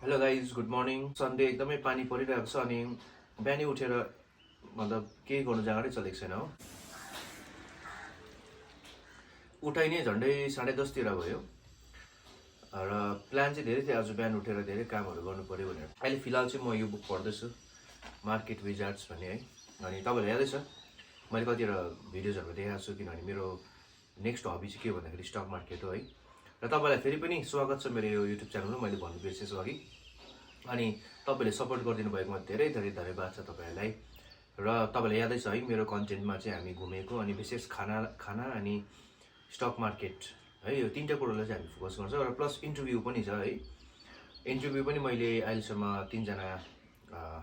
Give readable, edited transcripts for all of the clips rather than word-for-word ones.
Hello guys good morning Sunday एकदमै पानी परिरहेको छ अनि बिहानै उठेर मतलब केही गर्नु जाँगरै चलेको छैन हो। उठाइ नै झन्डै 10:30 तिर भयो र प्लान चाहिँ धेरै थियो आज बिहान उठेर धेरै कामहरू गर्नु पर्यो भनेर। अहिले फिलहाल चाहिँ म यो बुक पढ्दैछु मार्केट विजार्ड्स भन्ने है। अनि तपाईँलाई यादै छ मैले कतिवटा भिडियोजहरू देखाएको छु किनभने मेरो नेक्स्ट हबी चाहिँ के भन्दाखेरि स्टक मार्केट हो है। र तपाईँलाई फेरि पनि स्वागत छ मेरो यो युट्युब च्यानलमा। मैले भन्नु बिर्सेछु अघि अनि तपाईँले सपोर्ट गरिदिनु भएकोमा धेरै धेरै धन्यवाद छ तपाईँहरूलाई। र तपाईँलाई यादै छ है मेरो कन्टेन्टमा चाहिँ हामी घुमेको अनि विशेष खाना अनि स्टक मार्केट है यो तीनटा कुरोलाई चाहिँ हामी फोकस गर्छौँ। र प्लस इन्टरभ्यू पनि छ है। इन्टरभ्यू पनि मैले अहिलेसम्म 3जना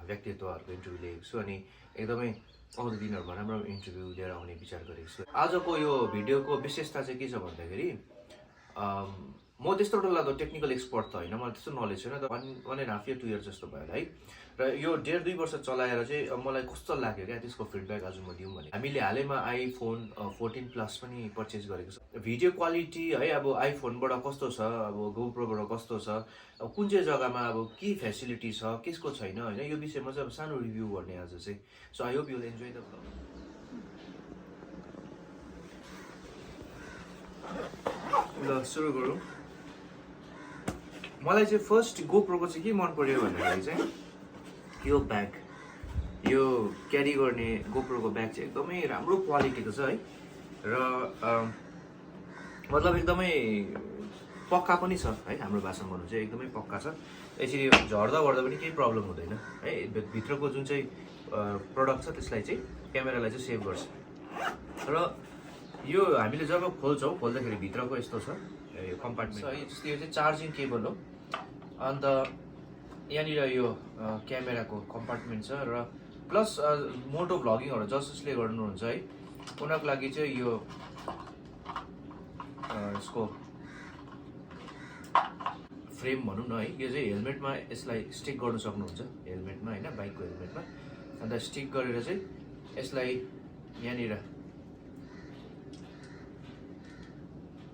व्यक्तित्वहरूको इन्टरभ्यू लिएको छु अनि एकदमै आउँदो दिनहरूमा राम्रो इन्टरभ्यू लिएर आउने विचार गरेको छु। आजको यो भिडियोको विशेषता चाहिँ के छ भन्दाखेरि म त्यस्तो डरलाग्दो टेक्निकल एक्सपर्ट त होइन, मलाई त्यस्तो नलेज छैन। 1.5 या 2 इयर जस्तो भयो है। र यो 1.5-2 वर्ष चलाएर चाहिँ मलाई कस्तो लाग्यो क्या त्यसको फिडब्याक आज म दिउँ भने। हामीले हालैमा आइफोन 14 प्लस पनि पर्चेस गरेको छ। भिडियो क्वालिटी है अब आइफोनबाट कस्तो छ, अब गोप्रोबाट कस्तो छ, अब कुन चाहिँ जग्गामा अब के फेसिलिटी छ केसको छैन होइन, यो विषयमा चाहिँ अब सानो रिभ्यू गर्ने आज चाहिँ। So I hope you will enjoy the vlog. ल सुरु गरौँ। मलाई चाहिँ फर्स्ट गोप्रोको चाहिँ के मन पर्यो भन्दाखेरि चाहिँ यो ब्याग, यो क्यारी गर्ने गोप्रोको ब्याग चाहिँ एकदमै राम्रो क्वालिटीको छ है। र मतलब एकदमै पक्का पनि छ है। हाम्रो भाषामा भन्नु चाहिँ एकदमै पक्का छ। यसरी झर्दा वर्दा पनि केही प्रब्लम हुँदैन है। भित्रको जुन चाहिँ प्रडक्ट छ त्यसलाई चाहिँ क्यामेरालाई चाहिँ सेभ गर्छ। र यो हामीले जब खोल्छौँ खोल्दाखेरि भित्रको यस्तो छ यो कम्पार्टमेन्ट है। जस्तै यो चाहिँ चार्जिङ केबल हो। अन्त यहाँनिर यो क्यामेराको कम्पार्टमेन्ट छ र प्लस मोटो भ्लगिङहरू जसले गर्नुहुन्छ है उनीहरूको लागि चाहिँ यो यसको फ्रेम भनौँ न है। यो चाहिँ हेलमेटमा यसलाई स्टिक गर्नु सक्नुहुन्छ, हेलमेटमा होइन, बाइकको हेलमेटमा। अन्त स्टिक गरेर चाहिँ यसलाई यहाँनिर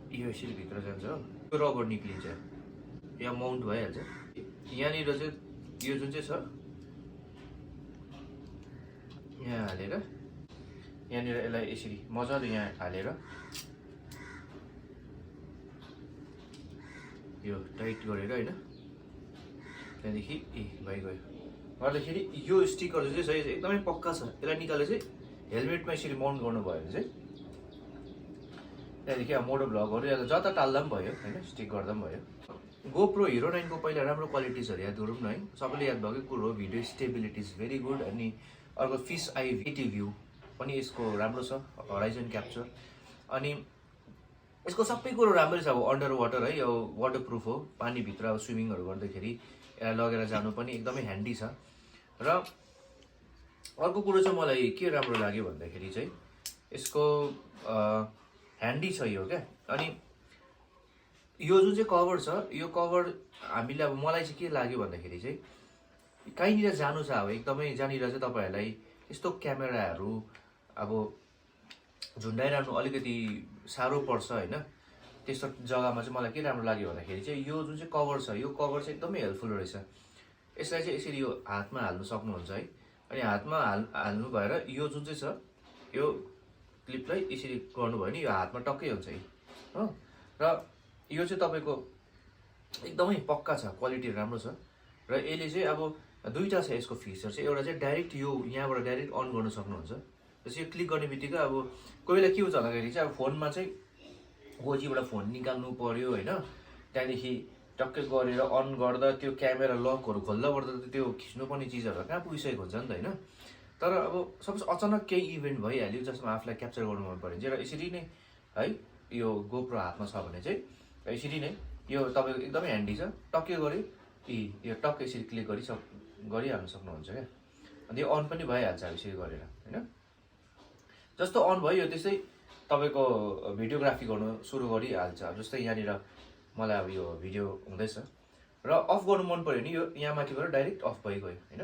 यो यसरी भित्र जान्छ हो। यो रबर निक्लिन्छ, यहाँ माउन्ट भइहाल्छ। यहाँनिर चाहिँ यो जुन चाहिँ छ यहाँ हालेर यहाँनिर यसलाई यसरी मजाले यहाँ हालेर यो टाइट गरेर होइन, त्यहाँदेखि भइगयो। गर्दाखेरि यो स्टिकर चाहिँ छ एकदमै पक्का छ। यसलाई निकालेर चाहिँ हेलमेटमा यसरी माउन्ट गर्नुभयो भने चाहिँ त्यहाँदेखि अब मोटो भ्लगहरू या जता टाल्दा पनि भयो होइन, स्टिक गर्दा पनि भयो। गोप्रो हिरो 9 को पहिला राम्रो क्वालिटिजहरू याद गरौँ न है। सबैले याद भएकै कुरो हो, video stability is very good. अनि अर्को फिस आई भ्यू पनि यसको राम्रो छ, हराइजन क्याप्चर। अनि यसको सबै कुरो राम्रै छ। अब अन्डर वाटर है, यो वाटर प्रुफ हो, पानीभित्र अब स्विमिङहरू गर्दाखेरि यसलाई लगेर जानु पनि एकदमै ह्यान्डी छ। र अर्को कुरो चाहिँ मलाई के राम्रो लाग्यो भन्दाखेरि चाहिँ यसको ह्यान्डी छ यो क्या। अनि यो जुन चाहिँ कभर छ यो कभर हामीले अब मलाई चाहिँ के लाग्यो भन्दाखेरि चाहिँ कहीँनिर जानु छ अब एकदमै जहाँनिर चाहिँ तपाईँहरूलाई यस्तो क्यामेराहरू अब झुन्डाइरहनु अलिकति साह्रो पर्छ होइन, त्यस्तो जग्गामा चाहिँ मलाई के राम्रो लाग्यो भन्दाखेरि चाहिँ यो जुन चाहिँ कभर छ यो कभर चाहिँ एकदमै हेल्पफुल रहेछ। यसलाई चाहिँ यसरी यो हातमा हाल्नु सक्नुहुन्छ है। अनि हातमा हाल्नु भएर यो जुन चाहिँ छ यो क्लिपलाई यसरी गर्नुभयो भने यो हातमा टक्कै हुन्छ है हो। र यो चाहिँ तपाईँको एकदमै पक्का छ, क्वालिटी राम्रो छ। र यसले चाहिँ अब दुईवटा छ यसको फिचर चाहिँ। एउटा चाहिँ डाइरेक्ट यो यहाँबाट डाइरेक्ट अन गर्न सक्नुहुन्छ। जस्तै यो क्लिक गर्ने बित्तिकै अब कोही बेला के हुन्छ भन्दाखेरि चाहिँ अब फोनमा चाहिँ गोजीबाट फोन निकाल्नु पर्यो होइन, त्यहाँदेखि टक्कै गरेर अन गर्दा त्यो क्यामेरा लकहरू खोल्दा ओर्दा त त्यो खिच्नुपर्ने चिजहरू कहाँ पुगिसकेको हुन्छ नि त होइन। तर अब सपोज अचानक केही इभेन्ट भइहाल्यो जसमा आफूलाई क्याप्चर गर्नु मन पऱ्यो चाहिँ र यसरी नै है यो गोप्रो हातमा छ भने चाहिँ यसरी नै यो तपाईँको एकदमै ह्यान्डी छ। टक्कै गऱ्यो यो टक्कै यसरी क्लिक गरिहाल्नु सक्नुहुन्छ क्या। अनि यो अन पनि भइहाल्छ अब यसरी गरेर होइन। जस्तो अन भयो त्यस्तै तपाईँको भिडियोग्राफी गर्नु सुरु गरिहाल्छ। अब जस्तै यहाँनिर मलाई अब यो भिडियो हुँदैछ र अफ गर्नु मन पऱ्यो भने यो यहाँ माथि गएर डाइरेक्ट अफ भइगयो होइन।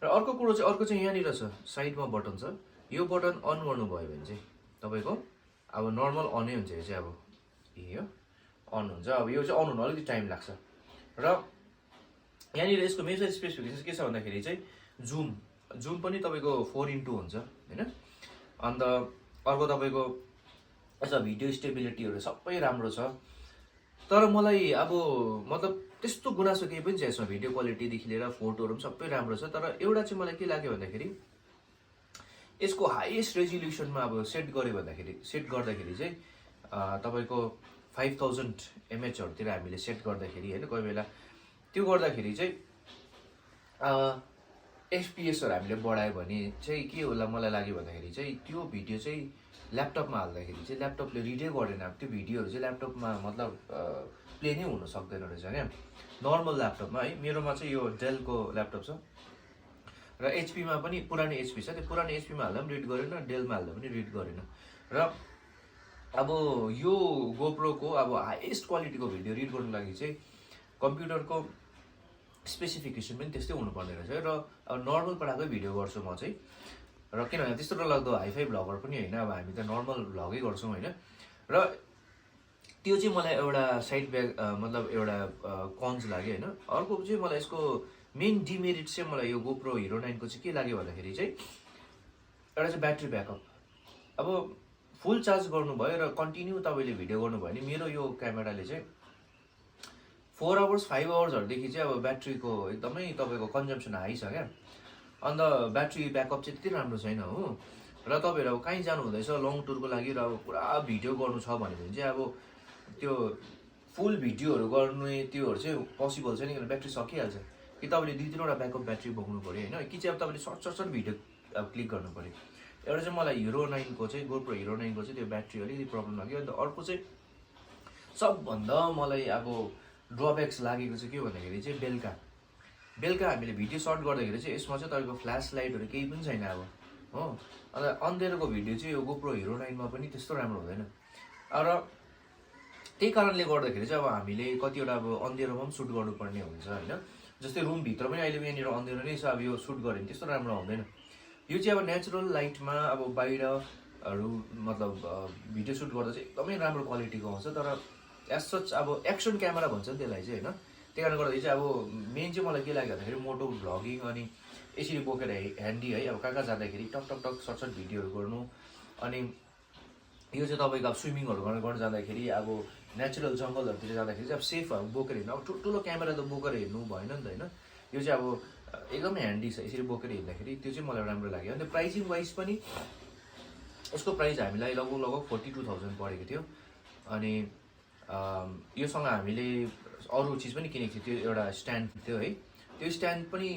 र अर्को कुरो चाहिँ अर्को चाहिँ यहाँनिर छ साइडमा बटन छ। यो बटन अन गर्नुभयो भने चाहिँ तपाईँको अब नर्मल अनै हुन्छ। यो चाहिँ अब यो अन हुन्छ। अब यो चाहिँ अन हुन अलिकति टाइम लाग्छ र यहाँनिर यसको मेजर स्पेसिफिकेसन के छ भन्दाखेरि चाहिँ जुम पनि तपाईँको 4:2 हुन्छ होइन। अन्त अर्को तपाईँको यसो भिडियो स्टेबिलिटीहरू सबै राम्रो छ। तर मलाई अब मतलब त्यस्तो गुनासो केही पनि छ यसमा, भिडियो क्वालिटीदेखि लिएर फोटोहरू पनि सबै राम्रो छ। तर एउटा चाहिँ मलाई के लाग्यो भन्दाखेरि यसको हाइएस्ट रेजोल्युसनमा अब सेट गर्दाखेरि चाहिँ तपाईँको 5000 mAhतिर हामीले सेट गर्दाखेरि होइन, कोही बेला त्यो गर्दाखेरि चाहिँ एफपिएसहरू हामीले बढायो भने चाहिँ के होला मलाई लाग्यो भन्दाखेरि चाहिँ त्यो भिडियो चाहिँ ल्यापटपमा हाल्दाखेरि चाहिँ ल्यापटपले रिडै गरेन। अब त्यो भिडियोहरू चाहिँ ल्यापटपमा मतलब प्ले नै हुन सक्दैन रहेछ क्या नर्मल ल्यापटपमा है। मेरोमा चाहिँ यो डेलको ल्यापटप छ र एचपीमा पनि पुरानो एचपी छ, त्यो पुरानो एचपीमा हाल्दा पनि रिड गरेन, डेलमा हाल्दा पनि रिड गरेन। र अब यो गोप्रोको अब हाइएस्ट क्वालिटीको भिडियो रिड गर्नु लागि चाहिँ कम्प्युटरको स्पेसिफिकेसन पनि त्यस्तै हुनुपर्ने रहेछ। र अब नर्मल पढाएकै भिडियो गर्छु म चाहिँ, र किनभने त्यस्तो डरलाग्दो हाइफाई भ्लगर पनि होइन, अब हामी त नर्मल भ्लगै गर्छौँ होइन। र त्यो चाहिँ मलाई एउटा साइड ब्याग मतलब एउटा कन्स लाग्यो होइन। अर्को चाहिँ मलाई यसको मेन डिमेरिट चाहिँ मलाई यो गोप्रो हिरो 9 को चाहिँ के लाग्यो भन्दाखेरि चाहिँ एउटा चाहिँ ब्याट्री ब्याकअप। अब फुल चार्ज गर्नुभयो र कन्टिन्यू तपाईँले भिडियो गर्नुभयो भने मेरो यो क्यामेराले चाहिँ 4 hours 5 hoursहरूदेखि चाहिँ अब ब्याट्रीको एकदमै तपाईँको कन्जम्सन हाई छ क्या। अन्त ब्याट्री ब्याकअप चाहिँ त्यति राम्रो छैन हो। र तपाईँहरू अब कहीँ जानु हुँदैछ लङ टुरको लागि र अब पुरा भिडियो गर्नु छ भने चाहिँ अब त्यो फुल भिडियोहरू गर्ने त्योहरू चाहिँ पोसिबल छैन, किनभने ब्याट्री सकिहाल्छ। कि तपाईँले 2-3वटा ब्याकअप ब्याट्री बोक्नु पऱ्यो होइन, कि चाहिँ अब तपाईँले सर्ट भिडियो अब क्लिक गर्नु पऱ्यो। एउटा चाहिँ मलाई हिरो 9 को चाहिँ गोप्रो हिरो 9 को चाहिँ त्यो ब्याट्री अलिकति प्रब्लम लाग्यो। अन्त अर्को चाहिँ सबभन्दा मलाई अब ड्रब्याक्स लागेको चाहिँ के भन्दाखेरि चाहिँ बेलुका हामीले भिडियो सर्ट गर्दाखेरि चाहिँ यसमा चाहिँ तपाईँको फ्ल्यास लाइटहरू केही पनि छैन अब हो। अन्त अँध्यारोको भिडियो चाहिँ यो गोप्रो हिरो 9 मा पनि त्यस्तो राम्रो हुँदैन। र त्यही कारणले गर्दाखेरि चाहिँ अब हामीले कतिवटा अब अँध्यारोमा पनि सुट गर्नुपर्ने हुन्छ होइन। जस्तै रुमभित्र पनि अहिले यहाँनिर अँध्यारो नै छ, अब यो सुट गऱ्यो भने त्यस्तो राम्रो हुँदैन। यो चाहिँ अब नेचुरल लाइटमा अब बाहिरहरू मतलब भिडियो सुट गर्दा चाहिँ एकदमै राम्रो क्वालिटीको आउँछ। तर एज सच अब एक्सन क्यामेरा भन्छ नि त्यसलाई चाहिँ होइन। त्यही कारणले गर्दाखेरि चाहिँ अब मेन चाहिँ मलाई के लाग्यो भन्दाखेरि मोटो भ्लगिङ अनि यसरी बोकेर ह्यान्डी है, अब कहाँ जाँदाखेरि टक सर्ट भिडियोहरू गर्नु। अनि यो चाहिँ तपाईँको अब स्विमिङहरू गर्न जाँदाखेरि अब नेचुरल जङ्गलहरूतिर जाँदाखेरि चाहिँ अब सेफ अब बोकेर हिँड्नु। अब ठुल्ठुलो क्यामेरा त बोकेर हिँड्नु भएन नि त होइन। यो चाहिँ अब एकदमै ह्यान्डी छ, यसरी बोकेर हिँड्दाखेरि त्यो चाहिँ मलाई राम्रो लाग्यो। अन्त प्राइसिङ वाइज पनि यसको प्राइस हामीलाई लगभग 42,000 परेको थियो। अनि योसँग हामीले अरू चिज पनि किनेको थियो, त्यो एउटा स्ट्यान्ड थियो है, त्यो स्ट्यान्ड पनि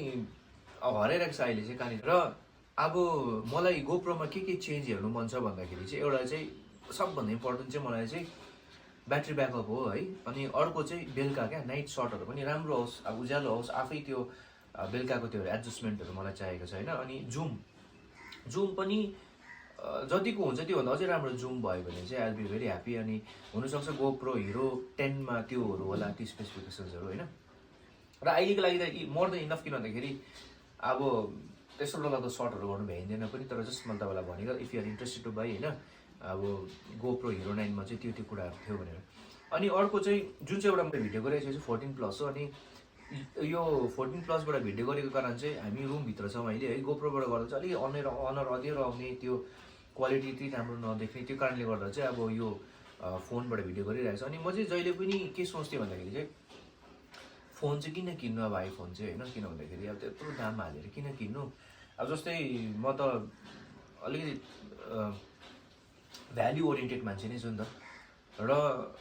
हराइरहेको छ अहिले चाहिँ कहाँनिर। र अब मलाई गोप्रोमा के चेन्ज हेर्नु मन छ भन्दाखेरि चाहिँ एउटा चाहिँ सबभन्दा इम्पोर्टेन्ट चाहिँ मलाई चाहिँ ब्याट्री ब्याकअप हो है। अनि अर्को चाहिँ बेलुका क्या नाइट सर्टहरू पनि राम्रो होस्, अब उज्यालो होस्, आफै त्यो बेलुकाको त्यो एडजस्टमेन्टहरू मलाई चाहिएको छ होइन। अनि जुम पनि जतिको हुन्छ त्योभन्दा अझै राम्रो जुम भयो भने चाहिँ I will be very happy. अनि हुनसक्छ गोप्रो हिरो 10 मा त्योहरू होला, ती स्पेसिफिकेसन्सहरू होइन। र अहिलेको लागि त मोर देन इनफ, किन भन्दाखेरि अब त्यस्तो डरलाग्दो सर्टहरू गर्नु भ्याइँदैन पनि। तर जस्ट मैले तपाईँलाई भनेको if you are interested to buy होइन, अब गोप्रो हिरो 9 मा चाहिँ त्यो कुराहरू थियो भनेर। अनि अर्को चाहिँ जुन चाहिँ एउटा मैले भिडियो गरिरहेको छु 14+ हो। अनि यो 14+ भिडियो गरेको कारण चाहिँ हामी रुमभित्र छौँ अहिले है। गोप्रोबाट गर्दा चाहिँ अलिक अनर अँध्यारो आउने, त्यो क्वालिटी त्यति राम्रो नदेख्ने, त्यो कारणले गर्दा चाहिँ अब यो फोनबाट भिडियो गरिरहेको छ। अनि म चाहिँ जहिले पनि के सोच्थेँ भन्दाखेरि चाहिँ फोन चाहिँ किन किन्नु अब आइफोन चाहिँ होइन, किन भन्दाखेरि अब त्यत्रो दाम हालेर किन किन्नु। अब जस्तै म त अलिकति भ्याल्यु ओरिएन्टेड मान्छे नै छु नि त। र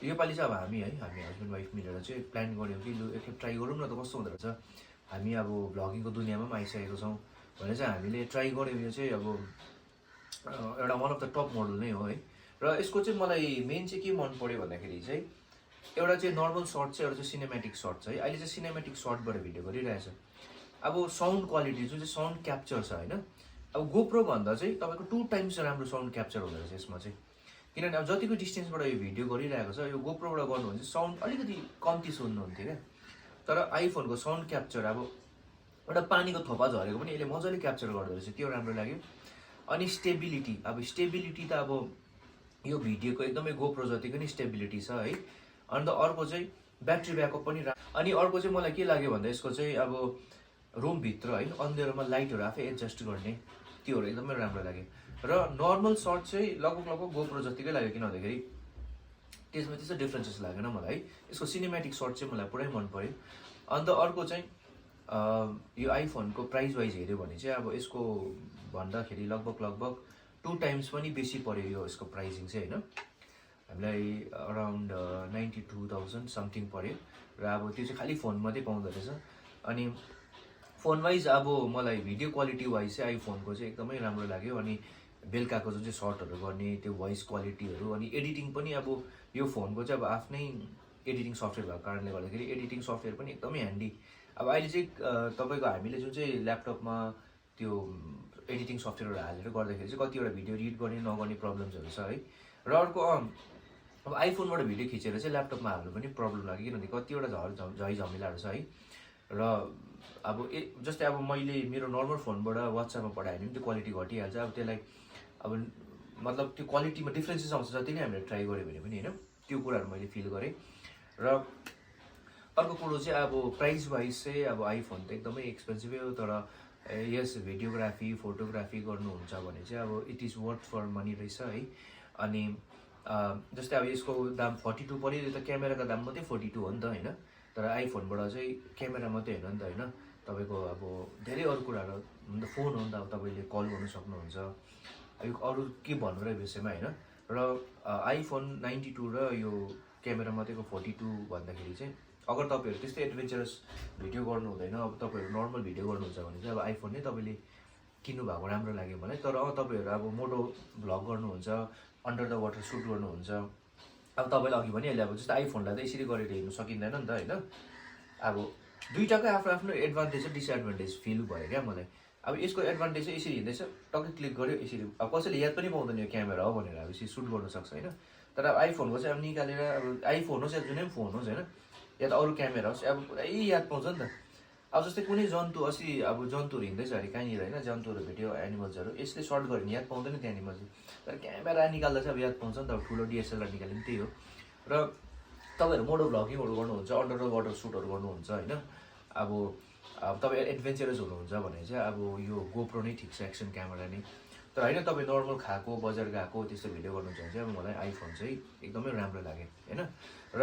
योपालि चाहिँ अब हामी हस्बेन्ड वाइफ मिलेर चाहिँ प्लान गऱ्यौँ कि लु एकखेप ट्राई गरौँ न त कस्तो हुँदो रहेछ। हामी अब भ्लगिङको दुनियाँमा पनि आइसकेको छौँ भने चाहिँ हामीले ट्राई गऱ्यौँ। यो चाहिँ अब एउटा one of the top model नै हो है। र यसको चाहिँ मलाई मेन चाहिँ के मन पऱ्यो भन्दाखेरि चाहिँ एउटा चाहिँ नर्मल सर्ट छ, एउटा चाहिँ सिनेमेटिक सर्ट छ है। अहिले चाहिँ सिनेमेटिक सर्टबाट भिडियो गरिरहेछ। अब साउन्ड क्वालिटी जुन चाहिँ साउन्ड क्याप्चर छ होइन, अब गोप्रो भन्दा चाहिँ तपाईँको 2 times राम्रो साउन्ड क्याप्चर हुँदो रहेछ यसमा चाहिँ। किनभने अब जतिको डिस्टेन्सबाट यो भिडियो गरिरहेको छ, यो गोप्रोबाट गर्नु भने चाहिँ साउन्ड अलिकति कम्ती सुन्नुहुन्थ्यो क्या। तर आइफोनको साउन्ड क्याप्चर अब एउटा पानीको थोपा झरेको पनि यसले मजाले क्याप्चर गर्दो रहेछ, त्यो राम्रो लाग्यो। अनि स्टेबिलिटी त अब यो भिडियोको एकदमै गोप्रो जतिको नै स्टेबिलिटी छ है। अन्त अर्को चाहिँ ब्याट्री ब्याकअप पनि अनि अर्को चाहिँ मलाई के लाग्यो भन्दा यसको चाहिँ अब रुमभित्र है अँध्यारोमा लाइटहरू आफै एडजस्ट गर्ने त्योहरू एकदमै राम्रो लाग्यो र नर्मल सर्ट चाहिँ लगभग गोप्रो जतिकै लाग्यो किन भन्दाखेरि त्यसमा त्यस्तो डिफ्रेन्सेस लागेन मलाई है यसको सिनेमेटिक सर्ट चाहिँ मलाई पुरै मन पर्यो अन्त अर्को चाहिँ यो आइफोनको प्राइस वाइज हेऱ्यो भने चाहिँ अब यसको भन्दाखेरि लगभग 2 टाइम्स पनि बेसी पर्यो यो यसको प्राइसिङ चाहिँ होइन हामीलाई अराउन्ड 92,000 समथिङ पर्यो र अब त्यो चाहिँ खालि फोन मात्रै पाउँदो रहेछ अनि फोन वाइज अब मलाई भिडियो क्वालिटी वाइज चाहिँ आइफोनको चाहिँ एकदमै राम्रो लाग्यो अनि बेलुकाको जुन चाहिँ सर्टहरू गर्ने त्यो भोइस क्वालिटीहरू अनि एडिटिङ पनि अब यो फोनको चाहिँ अब आफ्नै एडिटिङ सफ्टवेयर भएको कारणले गर्दाखेरि एडिटिङ सफ्टवेयर पनि एकदमै ह्यान्डी अब अहिले चाहिँ तपाईँको हामीले जुन चाहिँ ल्यापटपमा त्यो एडिटिङ सफ्टवेयरहरू हालेर गर्दाखेरि चाहिँ कतिवटा भिडियो रिड गर्ने नगर्ने प्रब्लम्सहरू छ है र अर्को अब आइफोनबाट भिडियो खिचेर चाहिँ ल्यापटपमा हाल्नु पनि प्रब्लम लाग्यो किनभने कतिवटा झमेलाहरू छ है र अब जस्तै अब मैले मेरो नर्मल फोनबाट वाट्सएपमा पठायो भने त्यो क्वालिटी घटिहाल्छ अब त्यसलाई अब मतलब त्यो क्वालिटीमा डिफ्रेन्सेस आउँछ जति नै हामीले ट्राई गऱ्यो भने पनि होइन त्यो कुराहरू मैले फिल गरेँ र अर्को कुरो चाहिँ अब प्राइस वाइज चाहिँ अब आइफोन त एकदमै एक्सपेन्सिभै हो तर यस भिडियोग्राफी फोटोग्राफी गर्नुहुन्छ भने चाहिँ अब it is worth for money रहेछ है अनि जस्तै अब यसको दाम 42 पर्यो यो त क्यामेराको दाम मात्रै 42 हो नि त होइन तर आइफोनबाट चाहिँ क्यामेरा मात्रै होइन नि त होइन तपाईँको अब धेरै अरू कुराहरू अन्त फोन हो नि त अब तपाईँले कल गर्नु सक्नुहुन्छ यो अरू के भन्नु र विषयमा होइन र आइफोन 92 र यो क्यामेरा मात्रैको 42 भन्दाखेरि चाहिँ अगर तपाईँहरू त्यस्तै एडभेन्चरस भिडियो गर्नु हुँदैन अब तपाईँहरू नर्मल भिडियो गर्नुहुन्छ भने चाहिँ अब आइफोन नै तपाईँले किन्नु भएको राम्रो लाग्यो मलाई तर तपाईँहरू अब मोटो भ्लग गर्नुहुन्छ अन्डर द वाटर सुट गर्नुहुन्छ अब तपाईँले अघि भनिहाल्यो अब जस्तो आइफोनलाई त यसरी गरेर हेर्नु सकिँदैन नि त होइन अब दुईटाकै आफ्नो आफ्नो एडभान्टेज र डिसएडभान्टेज फिल भयो क्या मलाई अब यसको एडभान्टेज चाहिँ यसरी हिँड्दैछ टक्कै क्लिक गर्यो यसरी अब कसैले याद पनि पाउँदैन यो क्यामेरा हो भनेर अब यसरी सुट गर्नु सक्छ होइन तर अब आइफोनको चाहिँ अब निकालेर अब आइफोन होस् या जुनै पनि फोन होस् होइन या त अरू क्यामेरा होस् अब पुरै याद पाउँछ नि त अब जस्तै कुनै जन्तु अस्ति अब जन्तुहरू हिँड्दैछ अरे कहीँनिर होइन जन्तुहरू भेट्यो एनिमल्सहरू यसले सर्ट गऱ्यो भने याद पाउँदैन त्यो एनिमल्स तर क्यामेरा निकाल्दा चाहिँ अब याद पाउँछ नि त अब ठुलो डिएसएलआर निकाल्यो पनि त्यही हो र तपाईँहरू मोटो भ्लगिङहरू गर्नुहुन्छ अन्डर द वाटर सुटहरू गर्नुहुन्छ होइन अब तपाईँ एडभेन्चरस हुनुहुन्छ भने चाहिँ अब यो गोप्रो नै ठिक छ एक्सन क्यामेरा नै तर होइन तपाईँ नर्मल खाएको बजार गएको त्यस्तो भिडियो गर्नुहुन्छ भने चाहिँ अब मलाई आइफोन चाहिँ एकदमै राम्रो लाग्यो होइन र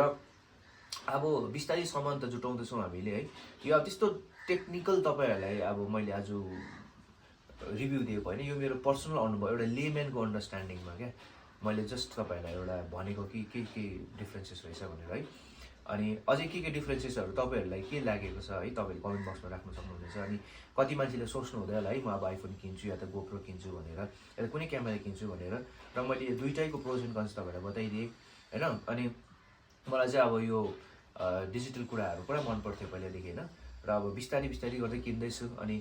अब बिस्तारै सामान त जुटाउँदैछौँ हामीले है यो अब त्यस्तो टेक्निकल तपाईँहरूलाई अब मैले आज रिभ्यू दिएको होइन यो मेरो पर्सनल अनुभव एउटा लेम्यानको अन्डरस्ट्यान्डिङमा क्या मैले जस्ट तपाईँहरूलाई एउटा भनेको कि के डिफ्रेन्सेस रहेछ भनेर है अनि अझै के डिफ्रेन्सेसहरू तपाईँहरूलाई के लागेको छ है तपाईँले कमेन्ट बक्समा राख्न सक्नुहुनेछ अनि कति मान्छेले सोच्नु हुँदैन होला है म अब आइफोन किन्छु या त गोप्रो किन्छु भनेर या त कुनै क्यामेरा किन्छु भनेर र मैले दुईटैको प्रोज एन्ड कन्स तपाईँहरूलाई बताइदिएँ होइन अनि मलाई चाहिँ अब यो डिजिटल कुराहरू पुरा मन पर्थ्यो पहिलादेखि होइन र अब बिस्तारै गर्दै किन्दैछु अनि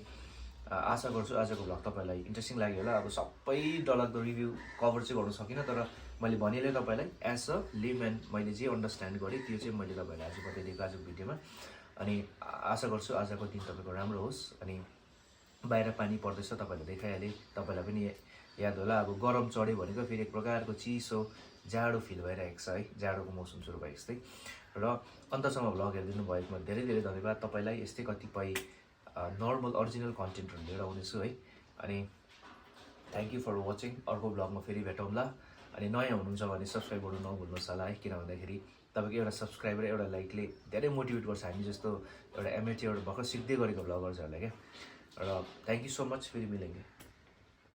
आशा गर्छु आजको भ्लग तपाईँलाई इन्ट्रेस्टिङ लाग्यो होला अब सबै डरलाग्दो रिभ्यू कभर चाहिँ गर्न सकिनँ तर मैले भनिहालेँ तपाईँलाई एज अ लेम्यान मैले जे अन्डरस्ट्यान्ड गरेँ त्यो चाहिँ मैले तपाईँलाई आज बताइदिएको आजको भिडियोमा अनि आशा गर्छु आजको दिन तपाईँको राम्रो होस् अनि बाहिर पानी पर्दैछ तपाईँहरूले देखाइहालेँ तपाईँलाई पनि याद होला अब गरम चढ्यो भनेको फेरि एक प्रकारको चिसो जाडो फिल भइरहेको छ है जाडोको मौसम सुरु भएको जस्तै र अन्तसम्म भ्लग हेरिदिनु भएकोमा धेरै धन्यवाद तपाईँलाई यस्तै कतिपय नर्मल अरिजिनल कन्टेन्टहरू लिएर आउनेछु है अनि थ्याङ्क यू फर वाचिङ अर्को भ्लगमा फेरि भेटौँला अनि नयाँ हुनुहुन्छ भने सब्सक्राइब गर्नु नभुल्नुहोस् होला है किन भन्दाखेरि तपाईँको एउटा सब्सक्राइबर एउटा लाइकले धेरै मोटिभेट गर्छ हामी जस्तो एउटा एमेच्योर भर्खर सिक्दै गरेको भ्लगर्सहरूलाई क्या र थ्याङ्क यू सो मच फेरि मिलेंगे।